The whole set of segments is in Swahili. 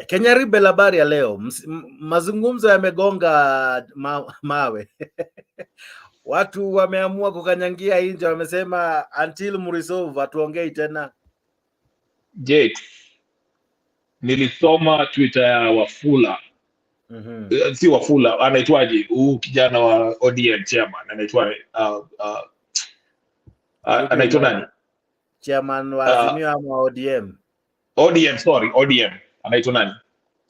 Kenya Rebel, habari ya leo. Mazungumzo yamegonga mawe. Watu wameamua kukanyangia nje, wamesema until mresolve atuongei tena. Jake, nilisoma Twitter ya Wafula. Si Wafula, anaitwaje? Kijana wa ODM chairman, anaitwa anaitwa nani? Chairman wa Azimio ama ODM? ODM. Anaitwa nani?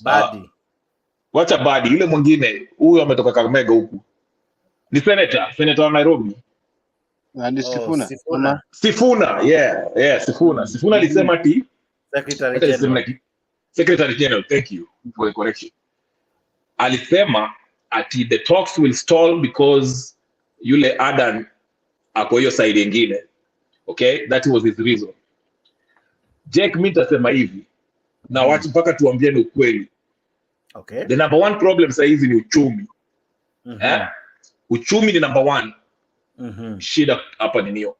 Badi. Wacha Badi, yule mwingine, huyo ametoka Kakamega huku. Ni senator wa Nairobi. Ni Sifuna. Sifuna, yeah, Sifuna. Sifuna alisema ati Secretary General, thank you for the correction. Alisema ati the talks will stall because yule Adan ako hiyo side nyingine. Okay, that was his reason. Jake, mimi nitasema hivi na watu mpaka tuambiane ukweli. Okay. The number one problem sasa hizi ni uchumi. Uchumi ni number one. Shida hapa ni niyo.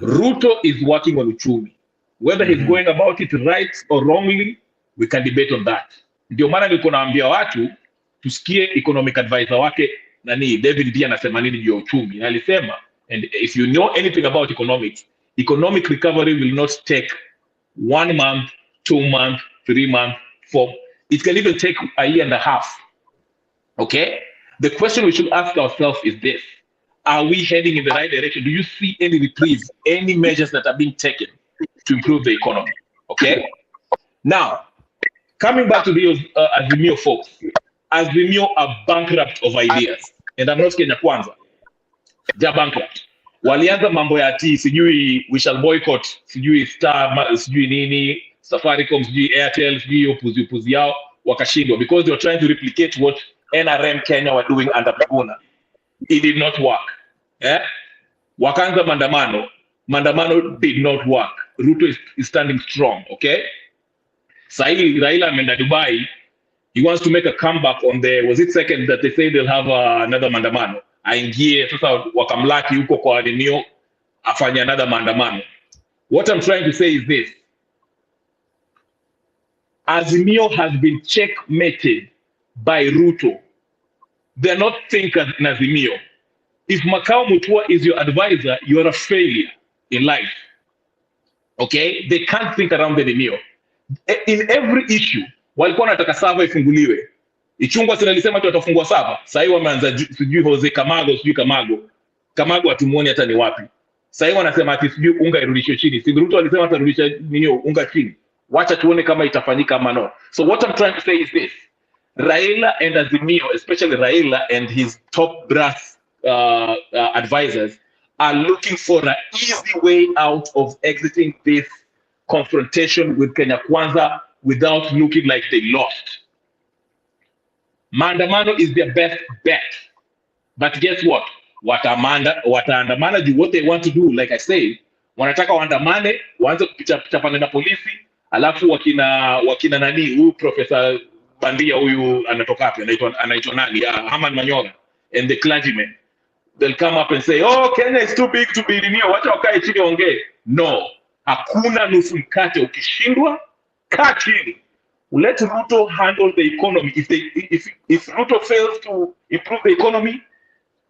Ruto is working on uchumi. Whether he's going about it right or wrongly, we can debate on that. Ndio maana nilikuwa naambia watu tusikie economic advisor wake nani David pia anasema nini juu ya uchumi. Na alisema, and if you know anything about economics, economic recovery will not take 1 month, 2 months, 3 months, 4. It can even take a year and a half. Okay? The question we should ask ourselves is this. Are we heading in the right direction? Do you see any reprieve, any measures that are being taken to improve the economy? Okay? Now, coming back to the Azimio folks. Azimio are bankrupt of ideas. And I'm not Kenya Kwanza. They're bankrupt. Walianza mambo ya ati, sijui we shall boycott, sijui Star, sijui nini, Safaricom, sijui Airtel, sijui upuzi yao, wakashindwa. Because they were trying to replicate what NRM Kenya were doing under Miguna. It did not work. Wakaanza mandamano did not work. Ruto is standing strong, okay? Sahi Raila ameenda Dubai. He wants to make a comeback on the, was it second that they say they'll have another mandamano. Aingie, sasa wakamlaki huko kwa Azimio, afanye another mandamano. What I'm trying to say is this. Azimio has been checkmated by Ruto. They're not thinkers in Azimio. If Makao Mutua is your advisor, you are a failure in life. Okay? They can't think around the Azimio. In every issue, walikuwa wanataka sava ifunguliwe. Ichungwa sina lisema tu watafungua sava. Sasa hivi wameanza sijui Jose Kamago atumuone hata ni wapi. Sasa hivi wanasema ati sijui unga irudishwe chini. Si Ruto alisema atarudisha nini unga chini. Wacha tuone kama itafanyika ama no. So what I'm trying to say is this. Raila and Azimio, especially Raila and his top brass advisors, are looking for an easy way out of exiting this confrontation with Kenya Kwanza without looking like they lost. Maandamano is their best bet. But guess what? Wataandamana do what they want to do. Like I say, wanataka waandamane, waanze kuchapana na polisi, alafu wakina nani, huyu Professor Bandia huyu anatoka wapi? Anaitwa nani? Herman Manyora and the clergymen. They'll come up and say, oh, Kenya is too big to be renewed. Wacha wakae chini waongee. No. Hakuna nusu mkate. Ukishindwa, kaa chini. Let Ruto handle the economy. If Ruto fails to improve the economy,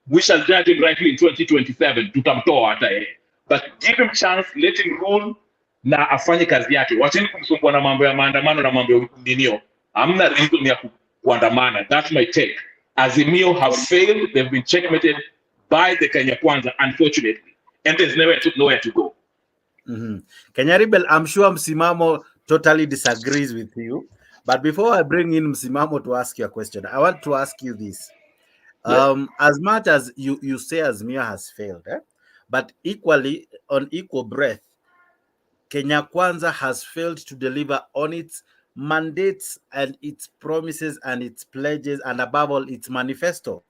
we shall judge him rightly in 2027. Tutamtoa hata yeye. But give him chance, let him rule na afanye kazi yake. Wacheni kumsumbua na mambo ya maandamano na mambo ya ninio. Hamna reason ya kuandamana. That's my take. Azimio have failed. They've been checkmated by the Kenya Kwanza, unfortunately. And there's nowhere to go. Kenya Rebel, I'm sure Msimamo totally disagrees with you. But before I bring in Msimamo to ask you a question, I want to ask you this. As much as you say Azimio has failed, but equally, on equal breath, Kenya Kwanza has failed to deliver on its mandates and its promises and its pledges and above all its manifesto.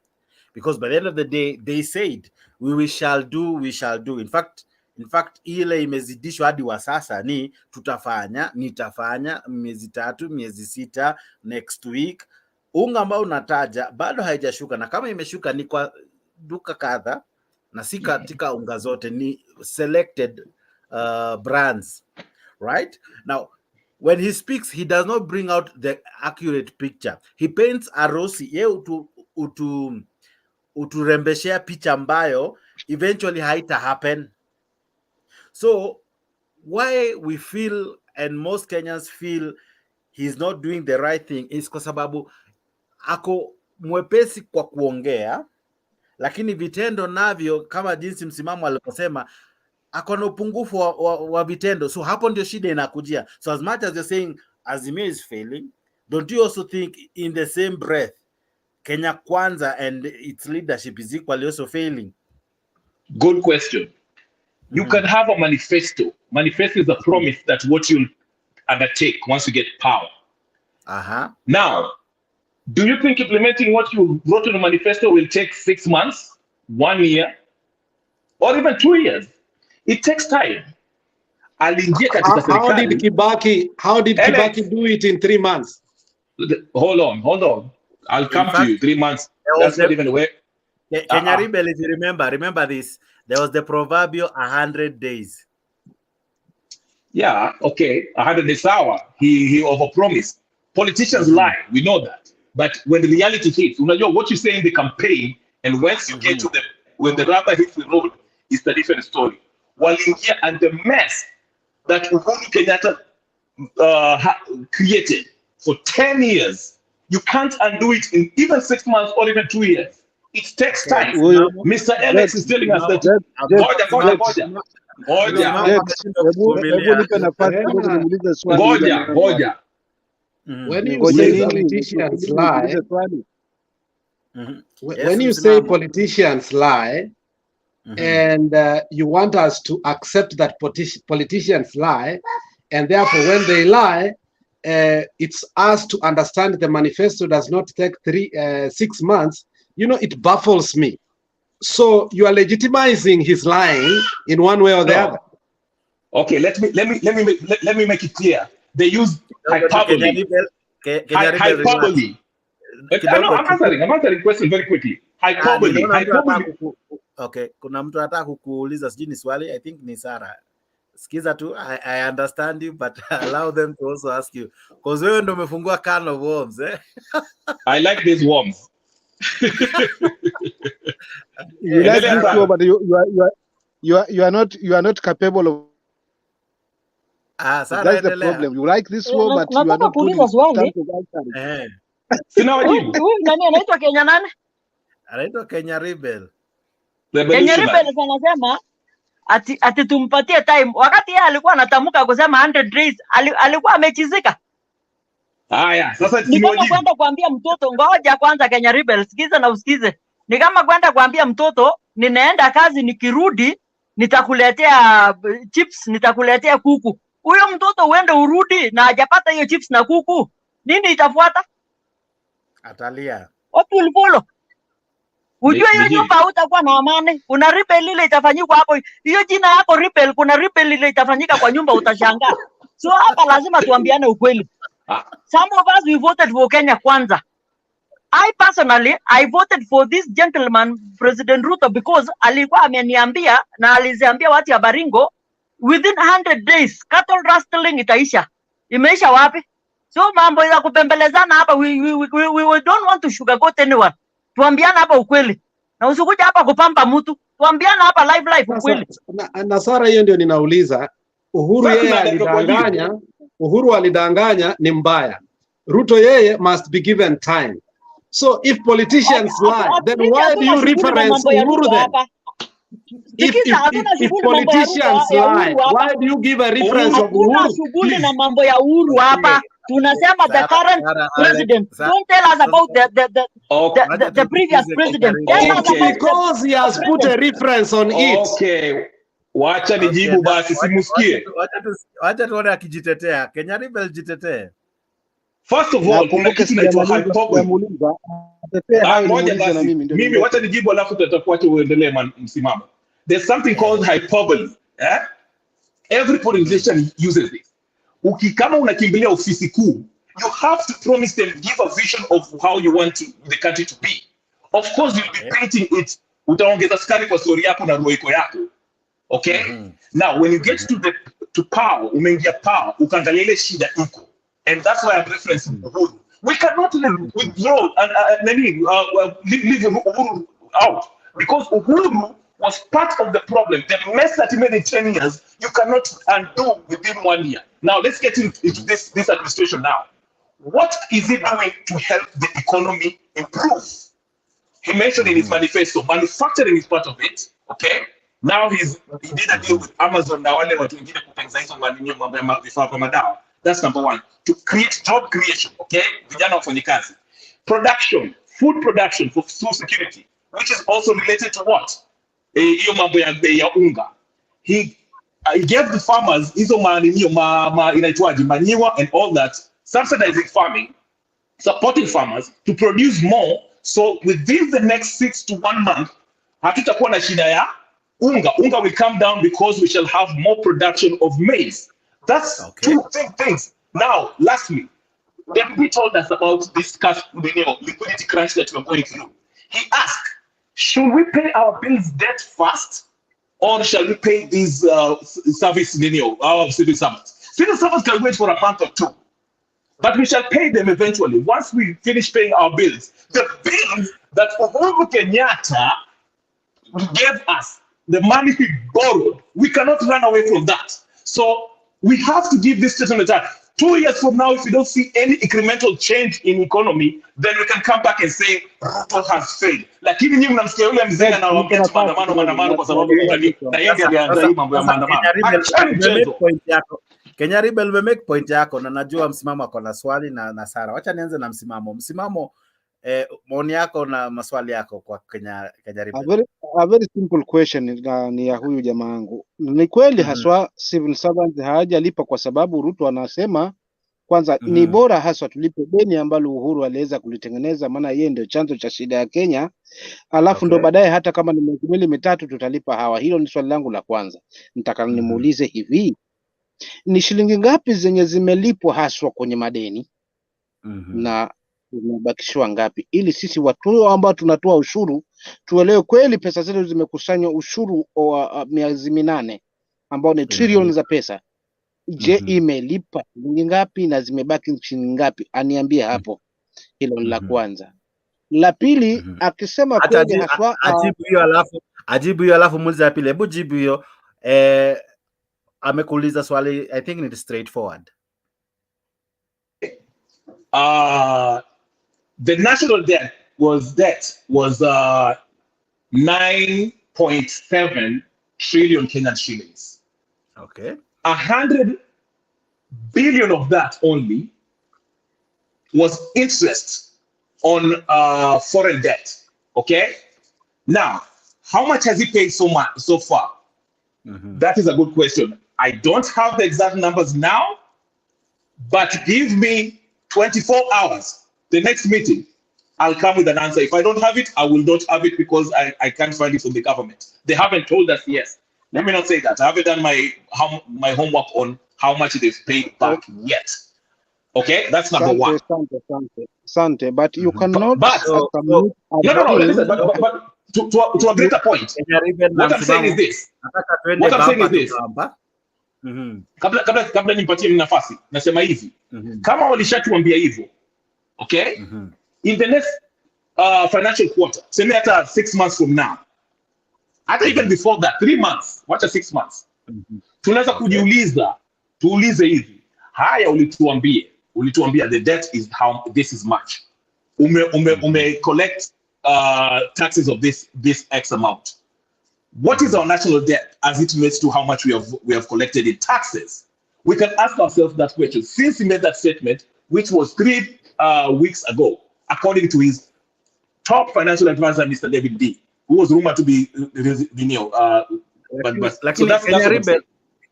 Because by the end of the day, they said, we shall do. In fact, ile imezidishwa hadi wa sasa ni nitafanya miezi 3, miezi 6, next week. Unga ambao unataja bado haijashuka, na kama imeshuka ni kwa duka kadha na si katika unga zote, ni selected brands, right? Now when he speaks, he does not bring out the accurate picture. He paints a rosy, uturembeshea picha ambayo eventually haita happen. So why we feel, and most Kenyans feel, he's not doing the right thing is kwa sababu ako mwepesi kwa kuongea, lakini vitendo navyo kama jinsi msimamo aliposema ako na upungufu wa vitendo. So hapo ndio shida inakujia. So as much as you're saying Azimio is failing, don't you also think in the same breath Kenya Kwanza and its leadership is equally also failing? Good question. You can have a manifesto. Manifesto is a promise that what you'll undertake once you get power. Now, do you think implementing what you wrote in the manifesto will take 6 months, 1 year, or even 2 years? It takes time. How did Kibaki do it in 3 months? Hold on. I'll come to you. 3 months. That's not even aware. Kenya Rebel, if you remember this, there was the proverbial 100 days. Yeah, okay. 100 days hour. He overpromised. Politicians lie. We know that. But when the reality hits, what you say in the campaign, and once you get to when the rubber hits the road, it's a different story. And the mess that Uhuru Kenyatta created for 10 years, you can't undo it in even 6 months or even 2 years. It takes time. Mr. Alex is telling us that. When you say politicians lie, when you say politicians lie, and you want us to accept that politicians lie, and therefore when they lie, it's us to understand the manifesto does not take 6 months. It baffles me. So you are legitimizing his lying in one way or the other. Okay, let me make it clear. They use hyperbole. Hyperbole. I'm answering question very quickly. Hyperbole. Okay, kuna mtu anataka kukuuliza, sijui ni swali, I think ni Sarah. Sikiza tu, I understand you, but allow them to also ask you. Because wewe ndo umefungua can of worms, eh? I like these worms. You like this show, but you are not capable of. Sarah, that's the problem. You like this show, but you are not good in Sina wajibu. Nani anaitwa Kenya nani? Anaitwa Kenya Rebel. Kenya Rebel anasema ati tumpatie time. Wakati yeye alikuwa anatamka kusema 100 days, alikuwa amechizika. Haya, sasa ni kama kwenda kuambia mtoto, ngoja kwanza Kenya Rebel, sikiza na usikize. Ni kama kwenda kuambia mtoto, ninaenda kazi, nikirudi nitakuletea chips, nitakuletea kuku. Huyo mtoto uende urudi na hajapata hiyo chips na kuku, nini itafuata? Atalia. What will follow? Ujue hiyo nyumba hautakuwa na amani. Kuna rebel ile itafanyika hapo. Hiyo jina yako rebel, kuna rebel ile itafanyika kwa nyumba, utashangaa. So hapa lazima tuambiane ukweli. Some of us, we voted for Kenya Kwanza. I personally, I voted for this gentleman, President Ruto, because alikuwa ameniambia na aliziambia watu ya Baringo, within 100 days, cattle rustling itaisha. Imeisha wapi? So mambo ya kupembelezana hapa, we don't want to sugarcoat anyone. Tuambiana hapa ukweli. Na usikuja hapa kupamba mtu. Tuambiana hapa live ukweli. Na Sara, hiyo ndio ninauliza. Uhuru yeye alidanganya. Uhuru alidanganya ni mbaya. Ruto yeye must be given time. So if politicians lie, then why do you reference Uhuru then? If politicians lie, why do you give a reference of Uhuru? Hakuna shughuli na mambo ya Uhuru hapa. Tunasema the current president. Don't tell us about the previous president. Okay, because he has put a reference on it. Okay. Wacha nijibu basi, simusikie. Wacha tuone akijitetea. Kenya Rebel jitetee. First of all, kuna kitu inaitwa hyperbole. Mimi wacha nijibu alafu tutakuacha uendelee msimamo. There's something called hyperbole. Every politician uses it. Kama unakimbilia ofisi kuu, you have to promise them, give a vision of how you want the country to be. Of course, you'll be painting it. Utaongeza skari kwa story yako na roiko yako. Okay? Now, when you get to to power, umeingia power, ukaangalia ile shida iko. And that's why I'm referencing Uhuru. We cannot withdraw and leave Uhuru out, because Uhuru was part of the problem. The mess that he made in 10 years, you cannot undo within 1 year. Now let's get into this administration now. What is he doing to help the economy improve? He mentioned in his manifesto, manufacturing is part of it. Okay. Now he did a deal with Amazon. Now that's number one. To create job creation. Okay. Production, food production for food security, which is also related to what? He gave the farmers manure and all that, subsidizing farming, supporting farmers to produce more. So within the next 6 to 1 month, hatutakuwa na shida ya unga. Unga will come down because we shall have more production of maize. That's two big things. Now, lastly, Deputy told us about this cash liquidity crunch that we're going through. He asked, should we pay our bills debt first, or shall we pay these our civil servants? Civil servants can wait for a month or 2. But we shall pay them eventually once we finish paying our bills. The bills that Uhuru Kenyatta gave us, the money he borrowed, we cannot run away from that. So we have to give this statement time. 2 years from now, if we don't see any incremental change in economy, then we can come back and say Ruto has failed. Lakini nyinyi mnamsikia yule mzee na wakati maandamano kwa sababu na yeye alianza hii mambo ya maandamano. Kenya Rebel we make point yako na najua msimamo ako na swali na Sara. Wacha nianze na msimamo. Msimamo maoni yako na maswali yako kwa Kenya Rebel. A very simple question ni ya huyu jamaa wangu. Ni kweli haswa civil servants hawajalipa kwa sababu Ruto anasema kwanza ni bora haswa tulipe deni ambalo Uhuru aliweza kulitengeneza, maana yeye ndio chanzo cha shida ya Kenya. Alafu ndo baadaye hata kama ni miezi 2-3 tutalipa hawa. Hilo ni swali langu la kwanza. Nitaka nimuulize hivi, ni shilingi ngapi zenye zimelipwa haswa kwenye madeni na zimebakishwa ngapi, ili sisi watu ambao tunatoa ushuru tuelewe kweli pesa zetu zimekusanywa ushuru wa miezi 8 ambao ni trilioni za pesa. Je, imelipa shilingi ngapi na zimebaki shilingi ngapi? Aniambie hapo. Hilo ni la kwanza. La pili, akisema kweli haswa ajibu hiyo alafu muulize ya pili. Hebu jibu hiyo. Amekuuliza swali, I think it is straightforward. The national debt was 9.7 trillion Kenyan shillings. Okay. 100 billion of that only was interest on foreign debt. Okay. Now, how much has he paid so far? That is a good question. I don't have the exact numbers now, but give me 24 hours. The next meeting, I'll come with an answer. If I don't have it, I will not have it because I can't find it from the government. They haven't told us yes. Let me not say that. I haven't done my homework on how much they've paid back yet. Okay, that's number one. Sante, but you cannot. But listen, but to a greater point, what I'm saying is this. Kabla nimpatie nafasi, nasema hivi. Kama walishatuambia hivyo, okay? In the next financial quarter, sema hata 6 months from now, hata even before that, 3 months, wacha 6 months. Tunaweza kujiuliza, tuulize hivi. Haya ulituambia the debt is how this is much. Ume collect taxes of this X amount. What is our national debt as it relates to how much we have collected in taxes? We can ask ourselves that question since he made that statement, which was 3 weeks ago, according to his top financial advisor, Mr. David D, who was rumored to be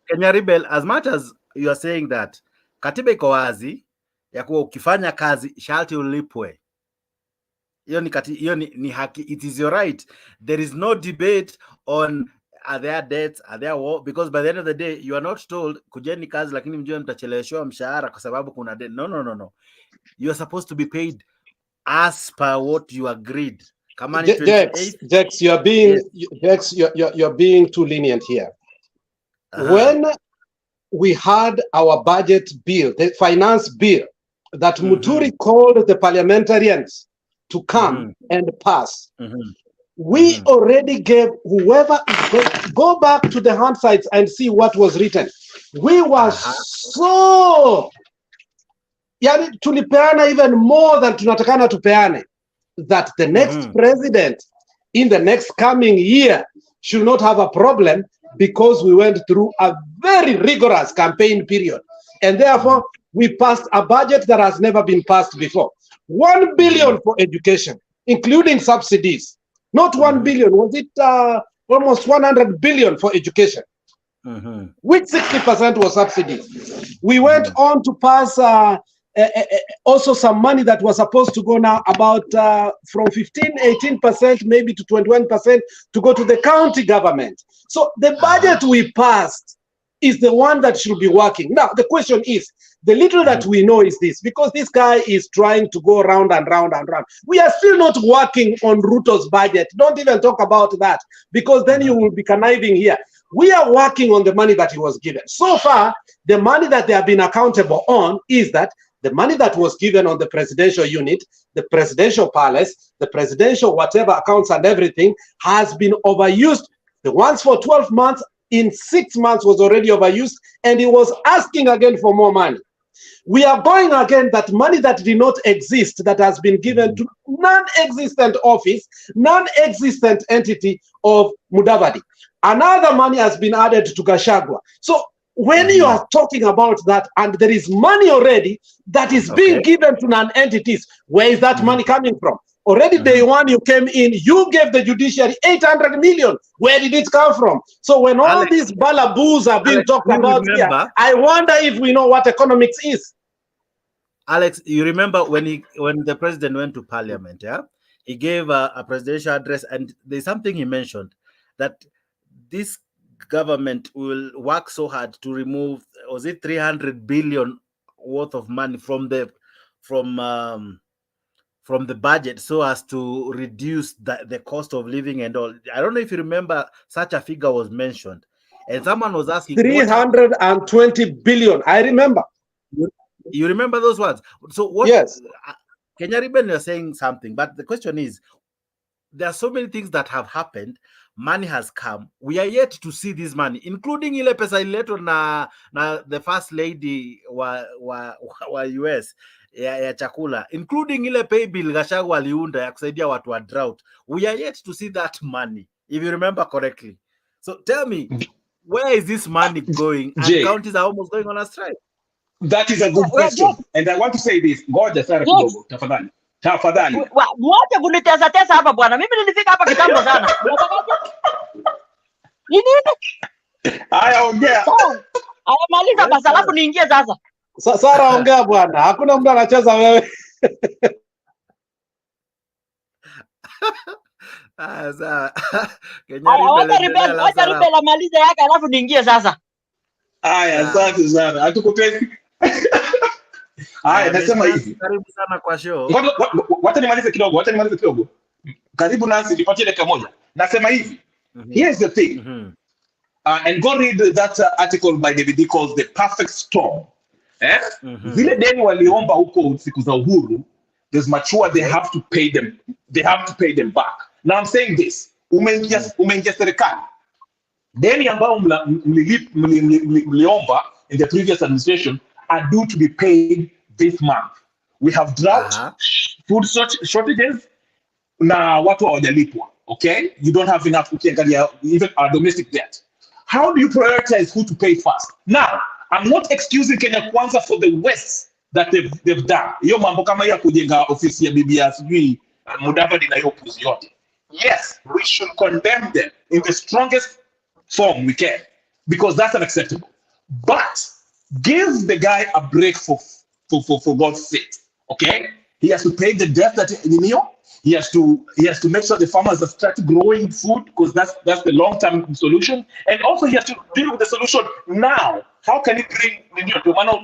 Kenya Rebel, as much as you are saying that katiba iko wazi ya kuwa ukifanya kazi sharti ulipwe. Hiyo ni haki. It is your right. There is no debate on are there debts, are there war, because by the end of the day you are not told kujeni kazi lakini mjue mtacheleweshwa mshahara kwa sababu kuna debt. No. You are supposed to be paid as per what you agreed. Kama ni Dex, you are being too lenient here. When we had our budget bill, the finance bill, that Muturi called the parliamentarians to come and pass. We already gave whoever, go back to the handsides and see what was written. We were so, yani tulipeana even more than tunatakana tupeane, that the next president in the next coming year should not have a problem, because we went through a very rigorous campaign period. And therefore, we passed a budget that has never been passed before. 1 billion for education, including subsidies. Not 1 billion, was it almost 100 billion for education, which 60% was subsidies. We went on to pass also some money that was supposed to go now about from 18% maybe to 21% to go to the county government. So the budget we passed is the one that should be working. Now, the question is, the little that we know is this, because this guy is trying to go round and round and round. We are still not working on Ruto's budget. Don't even talk about that, because then you will be conniving here. We are working on the money that he was given. So far, the money that they have been accountable on is that the money that was given on the presidential unit, the presidential palace, the presidential whatever accounts and everything has been overused. The ones for 12 months, in 6 months was already overused, and he was asking again for more money. We are going again that money that did not exist, that has been given to non-existent office, non-existent entity of Mudavadi. Another money has been added to Gachagua. So when you are talking about that, and there is money already that is being given to non-entities, where is that money coming from? Already day one you came in, you gave the judiciary 800 million. Where did it come from? So when all these balaboos are being talked about here, I wonder if we know what economics is. Alex, you remember when the president went to parliament, he gave a presidential address, and there's something he mentioned, that this government will work so hard to remove, was it 300 billion worth of money from the budget, so as to reduce the cost of living and all. I don't know if you remember, such a figure was mentioned, and someone was asking 320 billion. I remember. You remember those words? So what? Yes. Kenyariben, you're saying something, but the question is, there are so many things that have happened. Money has come. We are yet to see this money, including ile pesa ileto na the first lady wa US ya chakula, including ile pay bill Gachagua aliunda ya kusaidia watu wa drought. We are yet to see that money, if you remember correctly. So tell me, where is this money going? And counties are almost going on a strike. That is a good question. And I want to say this. Ngoja sana kidogo, tafadhali. Tafadhali. Mwache kunitesa tesa hapa bwana. Mimi nilifika hapa kitambo sana. Nini? Haya, ongea. Maliza basi alafu niingie sasa. Sara, ongea bwana. Hakuna mtu anacheza wewe. Sawa. Wacha Rebel amalize yake alafu niingie sasa. Haya, asante sana. Hatukupeni. Haya, nasema hivi. Karibu sana kwa show. Wacha nimalize kidogo. Karibu nasi, nipatie dakika moja. Nasema hivi. Here's the thing. And go read that article by David D called The Perfect Storm. Zile deni waliomba huko siku za uhuru, there's mature, they have to pay them. They have to pay them back. Now I'm saying this. Umeingia serikali. Deni ambao mliomba in the previous administration are due to be paid this month. We have drought, food shortages, na watu hawajalipwa. Okay? You don't have enough ukiangalia even our domestic debt. How do you prioritize who to pay first? Now, I'm not excusing Kenya Kwanza for the West that they've done. Hiyo mambo kama ya kujenga ofisi ya BBI sijui Mudavadi na hiyo puzi yote. Yes, we should condemn them in the strongest form we can, because that's unacceptable. But give the guy a break for God's sake. Okay? He has to pay the debt that he has to make sure the farmers have started growing food, because that's the long-term solution. And also he has to deal with the solution now. How can he bring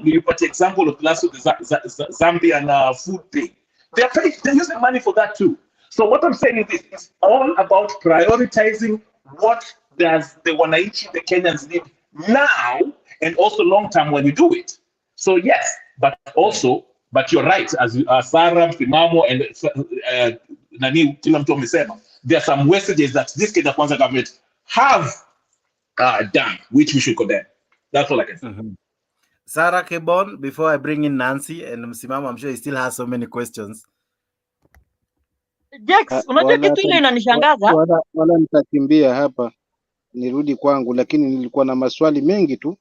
you put the example of last week, the Zambian food thing? They're using money for that too. So what I'm saying is this, it's all about prioritizing what does the Wananchi, the Kenyans need now, and also long term when you do it. So yes, but you're right, as Sarah, Msimamo, and Nani, kila mtu amesema, there are some wastages that this Kenya Kwanza government have done, which we should condemn. That's all I can say. Sarah Kebon, before I bring in Nancy and Msimamo, I'm sure he still has so many questions. Jex, unajua kitu ile inanishangaza. Wala nitakimbia hapa nirudi kwangu, lakini nilikuwa na maswali mengi tu,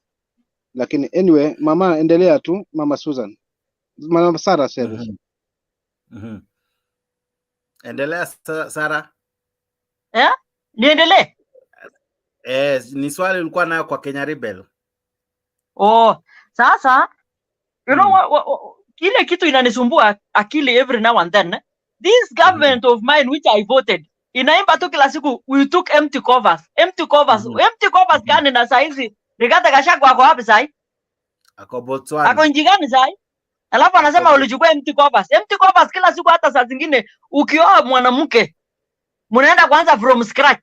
lakini anyway, mama endelea tu, mama Susan. Mama Sarah service. Endelea Sarah. Niendelee? Ni swali ulikuwa nayo kwa Kenya Rebel. Sasa you know kile kitu inanisumbua akili every now and then. This government of mine which I voted inaimba tu kila siku we took empty covers. Empty covers gani? Na saizi Rigathi Gachagua ako wapi sai? Ako Botswana. Ako nchi gani sai? Alafu anasema ulichukua empty covers. Empty covers kila siku, hata saa zingine ukioa mwanamke mnaenda kwanza from scratch.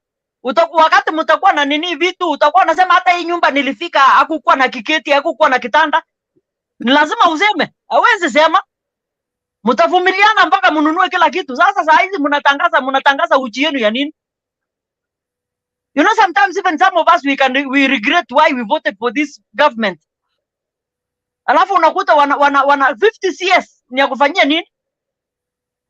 Wakati mtakuwa na nini vitu, utakuwa unasema hata hii nyumba nilifika hakukuwa na kiketi, hakukuwa na kitanda. Ni lazima useme. Hawezi sema. Mtavumiliana mpaka mnunue kila kitu. Sasa saa hizi mnatangaza uchi yenu ya nini? You know, sometimes even some of us we regret why we voted for this government. Alafu unakuta wana 50 CS ni ya kufanyia nini?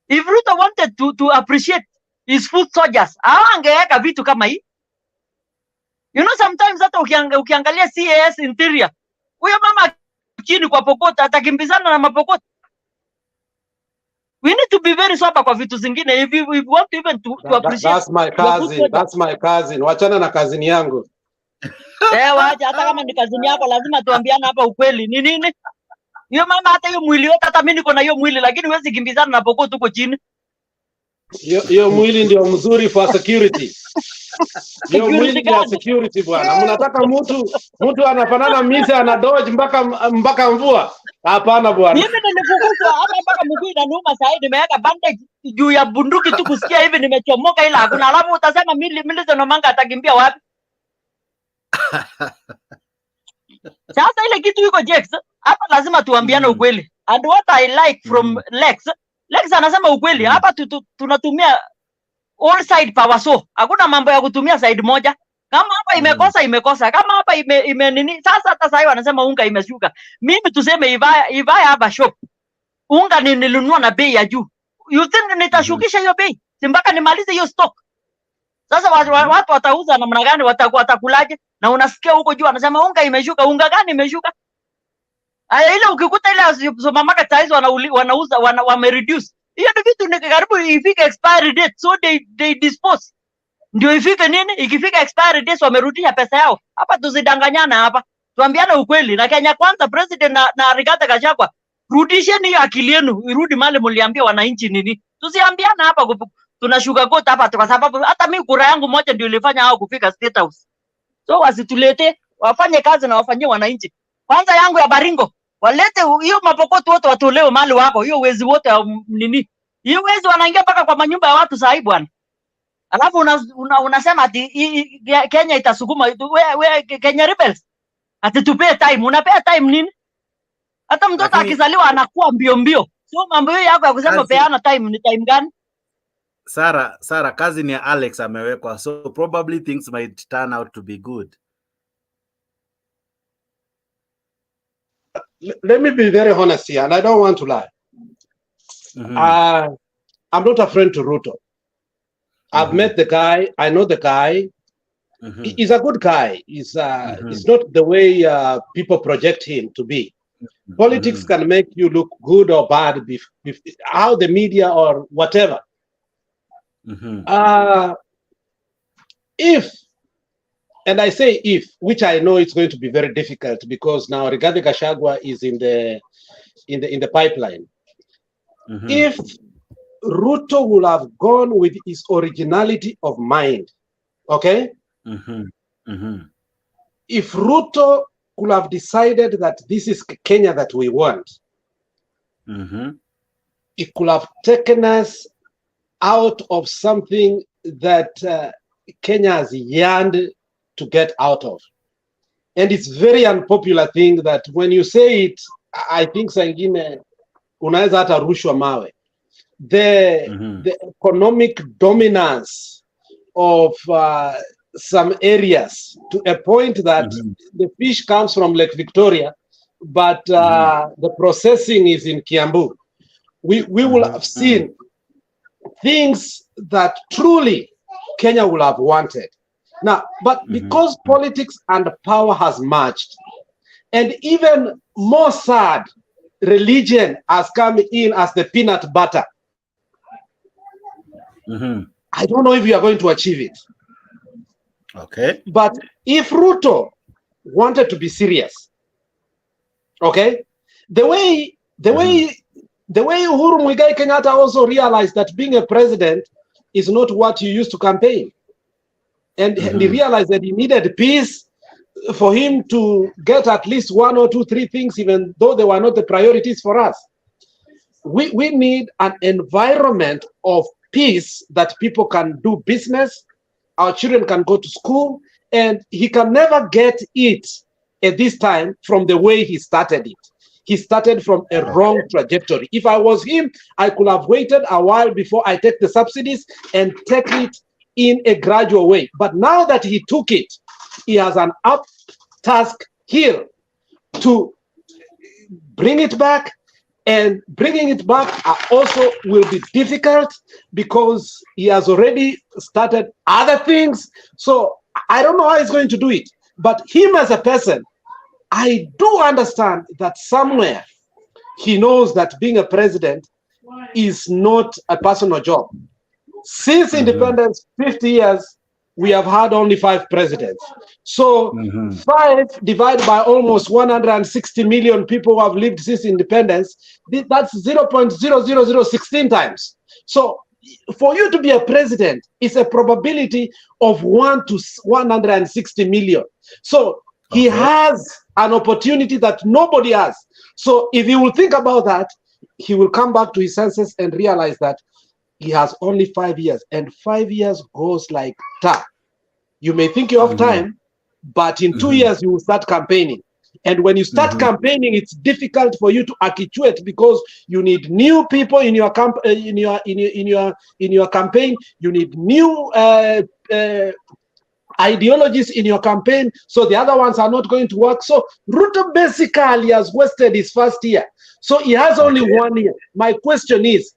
If Ruto wanted to appreciate his foot soldiers, angeweka vitu kama hii. You know, sometimes hata ukiangalia CAS interior, huyo mama chini kwa Pokota atakimbizana na mapokota. We need to be very sober kwa vitu zingine if we want even to appreciate. That's my cousin. Wachana na cousin yangu. Wacha, hata kama ni cousin yako lazima tuambiane hapa ukweli. Ni nini? Hiyo mama hata hiyo mwili yote, hata mimi niko na hiyo mwili, lakini huwezi kimbizana na Pokota huko chini. Hiyo mwili ndio mzuri for security. Hiyo mwili ndio security bwana. Mnataka mtu anafanana mise ana dodge mpaka mvua? Hapana bwana. Mimi nilifukuzwa hapa mpaka mguu inaniuma sasa hivi, nimeweka bandage juu ya bunduki tu kusikia hivi nimechomoka, ila hakuna. Alafu utasema Millicent Omanga atakimbia wapi? Sasa ile kitu iko Jex, hapa lazima tuambiane ukweli. And what I like from Lex anasema ukweli. Hapa tunatumia all side power, so hakuna mambo ya kutumia side moja. Kama hapa imekosa, kama hapa ime nini. Sasa hata sasa wanasema unga imeshuka. Mimi tuseme Ivaya hapa shop, unga nilinunua na bei ya juu. You think nitashukisha hiyo bei? Simbaka nimalize hiyo stock. Sasa watu watauza namna gani? Watakulaje? Na unasikia huko juu anasema unga imeshuka. Unga gani imeshuka? Aya, ile ukikuta ile supermarket size wanauza wamereduce. Hiyo ni vitu ni karibu ifike expiry date, so they dispose. Ndio ifike nini? Ikifika expiry date wamerudisha pesa yao. Hapa tusidanganyana hapa. Tuambiane ukweli. Na Kenya Kwanza president na Rigathi Gachagua, rudisheni hiyo akili yenu, irudi mali mliambia wananchi nini. Tusiambiana hapa tunashuka gota hapa kwa sababu hata mimi kura yangu moja ndio ilifanya hao kufika State House. So wasitulete, wafanye kazi na wafanyie wananchi. Kwanza yangu ya Baringo, walete hiyo mapokoto wote watolewe mali wako. Hiyo wezi wote nini? Hiyo wezi wanaingia mpaka kwa manyumba ya watu sasa hivi bwana. Alafu unasema ati Kenya itasukuma Kenya rebels. Ati tupee time. Unapea time nini? Hata mtoto akizaliwa anakuwa mbio. Sio mambo hiyo yako ya kusema peana time, ni time gani? Sara, kazi ni Alex amewekwa, so probably things might turn out to be good. Let me be very honest here, and I don't want to lie. I'm not a friend to Ruto. I've met the guy. I know the guy. He's a good guy. He's not the way people project him to be. Politics can make you look good or bad, how the media or whatever. If, and I say if, which I know it's going to be very difficult because now Rigathi Gachagua is in the pipeline. If Ruto would have gone with his originality of mind, okay? If Ruto could have decided that this is Kenya that we want, it could have taken us out of something that Kenya has yearned to get out of. and it's very unpopular thing that when you say it, I think sangine unaweza hata rushwa mawe. The economic dominance of some areas to a point that the fish comes from Lake Victoria, but the processing is in Kiambu. We will have seen things that truly Kenya will have wanted. Now, but because politics and power has merged, and even more sad, religion has come in as the peanut butter. I don't know if we are going to achieve it. Okay. But if Ruto wanted to be serious, okay, the way Uhuru Muigai Kenyatta also realized that being a president is not what you used to campaign. And he realized that he needed peace for him to get at least 1 or 2, 3 things, even though they were not the priorities for us. We need an environment of peace that people can do business, our children can go to school, and he can never get it at this time from the way he started it. He started from a wrong trajectory. If I was him, I could have waited a while before I take the subsidies and take it in a gradual way. But now that he took it, he has an up task here to bring it back. And bringing it back also will be difficult because he has already started other things. So I don't know how he's going to do it. But him as a person, I do understand that somewhere he knows that being a president is not a personal job. Since independence, 50 years, we have had only 5 presidents. So 5 divided by almost 160 million people who have lived since independence, that's 0.00016 times. So for you to be a president, it's a probability of 1 to 160 million. So he has an opportunity that nobody has. So if he will think about that, he will come back to his senses and realize that he has only 5 years, and 5 years goes like that. You may think you have time, but in 2 years you will start campaigning. And when you start campaigning, it's difficult for you to actuate because you need new people in your campaign. You need new ideologies in your campaign, so the other ones are not going to work. So Ruto basically has wasted his first year. So he has only 1 year. My question is,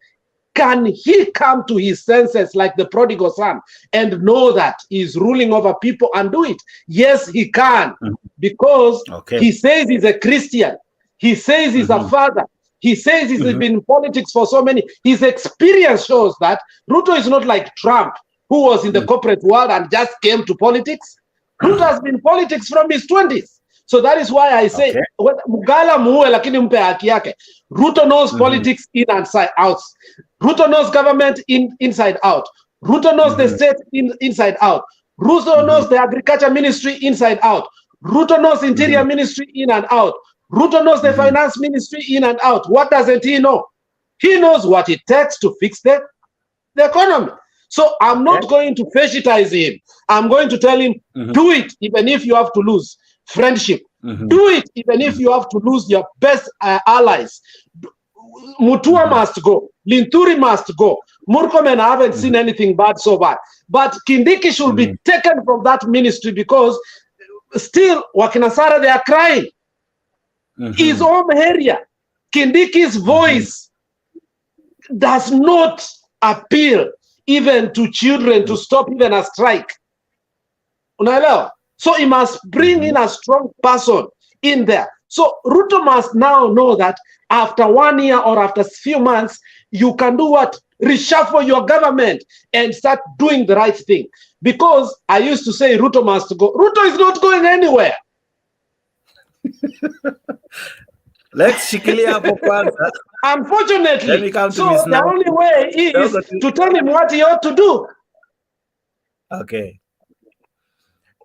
can he come to his senses like the prodigal son and know that he's ruling over people and do it? Yes, he can, because he says he's a Christian. He says he's a father. He says he's been in politics for so many. His experience shows that Ruto is not like Trump, who was in the corporate world and just came to politics. Ruto has been in politics from his 20s. So that is why I say, Mugala muue lakini mpe haki yake. Ruto knows politics in and out. Ruto knows government inside out. Ruto knows the state inside out. Ruto knows the agriculture ministry inside out. Ruto knows interior ministry in and out. Ruto knows the finance ministry in and out. What doesn't he know? He knows what it takes to fix the economy. So I'm not going to fetishize him. I'm going to tell him, do it even if you have to lose friendship. Do it even if you have to lose your best allies. Mutua must go. Linturi must go. Murkomen, I haven't seen anything bad so bad. But Kindiki should be taken from that ministry because still, Wakinasara, they are crying. His home area, Kindiki's voice does not appeal even to children to stop even a strike. Unaelewa? So he must bring in a strong person in there. So Ruto must now know that after 1 year or after a few months, you can do what? Reshuffle your government and start doing the right thing. Because I used to say Ruto must go. Ruto is not going anywhere. Let's shikilia hapo kwanza. Unfortunately, so the only way is to tell him what he ought to do. Okay.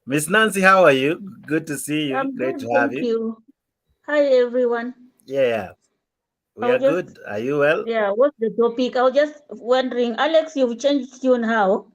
Miss Nancy, how are you? Good to see you. I'm Great good, to have thank you. you. Hi, everyone. Yeah. We are good. Are you well? Yeah, what's the topic? I was just wondering, Alex, you've changed tune how?